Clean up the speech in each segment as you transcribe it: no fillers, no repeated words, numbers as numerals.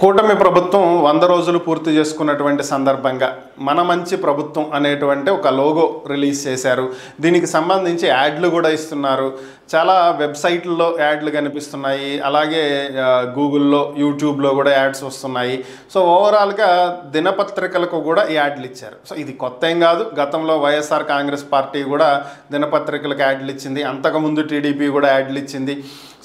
కూటమి ప్రభుత్వం 100 రోజులు పూర్తి చేసుకున్నటువంటి సందర్భంగా మన మంచి ప్రభుత్వం అనేటువంటి ఒక లోగో రిలీజ్ చేశారు. దీనికి సంబంధించి యాడ్లు కూడా ఇస్తున్నారు. చాలా వెబ్సైట్లలో యాడ్లు కనిపిస్తున్నాయి. అలాగే గూగుల్లో, యూట్యూబ్లో కూడా యాడ్స్ వస్తున్నాయి. సో ఓవరాల్గా దినపత్రికలకు కూడా యాడ్లు ఇచ్చారు. సో ఇది కొత్త ఏం కాదు. గతంలో వైఎస్ఆర్ కాంగ్రెస్ పార్టీ కూడా దినపత్రికలకు యాడ్లు ఇచ్చింది. అంతకుముందు టీడీపీ కూడా యాడ్లు ఇచ్చింది.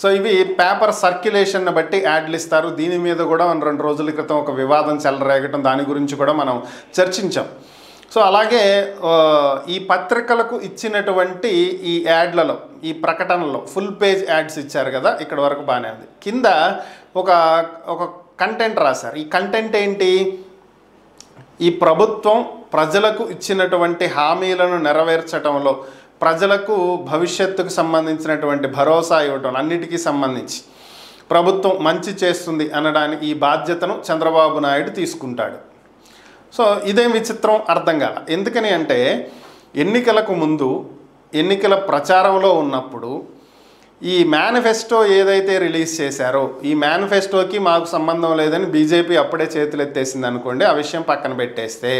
సో ఇవి పేపర్ సర్క్యులేషన్ బట్టి యాడ్లు ఇస్తారు. దీని మీద కూడా 2 రోజుల క్రితం ఒక వివాదం చెలరేగటం, దాని గురించి కూడా మనం చర్చించాం. సో అలాగే ఈ పత్రికలకు ఇచ్చినటువంటి ఈ యాడ్లలో, ఈ ప్రకటనలో ఫుల్ పేజ్ యాడ్స్ ఇచ్చారు కదా, ఇక్కడ వరకు బాగానే ఉంది. కింద ఒక కంటెంట్ రాశారు. ఈ కంటెంట్ ఏంటి? ఈ ప్రభుత్వం ప్రజలకు ఇచ్చినటువంటి హామీలను నెరవేర్చడంలో, ప్రజలకు భవిష్యత్తుకు సంబంధించినటువంటి భరోసా ఇవ్వటం, అన్నిటికీ సంబంధించి ప్రభుత్వం మంచి చేస్తుంది అనడానికి ఈ బాధ్యతను చంద్రబాబు నాయుడు తీసుకుంటాడు. సో ఇదే విచిత్రం అర్థం కాల. ఎందుకని అంటే ఎన్నికలకు ముందు, ఎన్నికల ప్రచారంలో ఉన్నప్పుడు ఈ మేనిఫెస్టో ఏదైతే రిలీజ్ చేశారో, ఈ మేనిఫెస్టోకి మాకు సంబంధం లేదని బీజేపీ అప్పుడే చేతులు ఎత్తేసింది అనుకోండి. ఆ విషయం పక్కన పెట్టేస్తే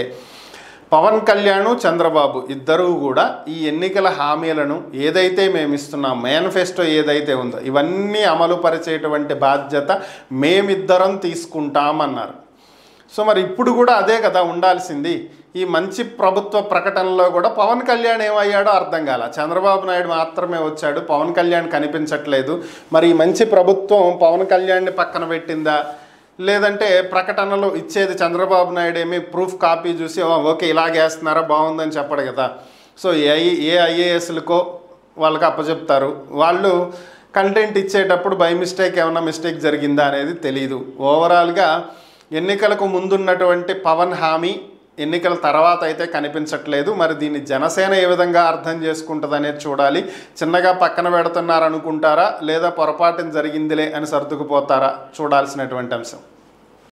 పవన్ కళ్యాణ్, చంద్రబాబు ఇద్దరూ కూడా ఈ ఎన్నికల హామీలను ఏదైతే మేము ఇస్తున్నాం, మేనిఫెస్టో ఏదైతే ఉందో ఇవన్నీ అమలు పరిచేటువంటి బాధ్యత మేమిద్దరం తీసుకుంటామన్నారు. సో మరి ఇప్పుడు కూడా అదే కదా ఉండాల్సింది. ఈ మంచి ప్రభుత్వ ప్రకటనలో కూడా పవన్ కళ్యాణ్ ఏమయ్యాడో అర్థం కాల. చంద్రబాబు నాయుడు మాత్రమే వచ్చాడు, పవన్ కళ్యాణ్ కనిపించట్లేదు. మరి ఈ మంచి ప్రభుత్వం పవన్ కళ్యాణ్ని పక్కన పెట్టిందా, లేదంటే ప్రకటనలు ఇచ్చేది చంద్రబాబు నాయుడు ఏమి ప్రూఫ్ కాపీ చూసి ఓకే ఇలాగే వేస్తున్నారా బాగుందని చెప్పడు కదా. సో ఏ ఐఏఎస్లకో వాళ్ళకి అప్పచెప్తారు. వాళ్ళు కంటెంట్ ఇచ్చేటప్పుడు బై మిస్టేక్ ఏమన్నా మిస్టేక్ జరిగిందా అనేది తెలియదు. ఓవరాల్గా ఎన్నికలకు ముందున్నటువంటి పవన్ హామీ ఎన్నికల తర్వాత అయితే కనిపించట్లేదు. మరి దీన్ని జనసేన ఏ విధంగా అర్థం చేసుకుంటుంది అనేది చూడాలి. చిన్నగా పక్కన పెడుతున్నారనుకుంటారా, లేదా పొరపాటున జరిగిందిలే అని సర్దుకుపోతారా, చూడాల్సినటువంటి అంశం.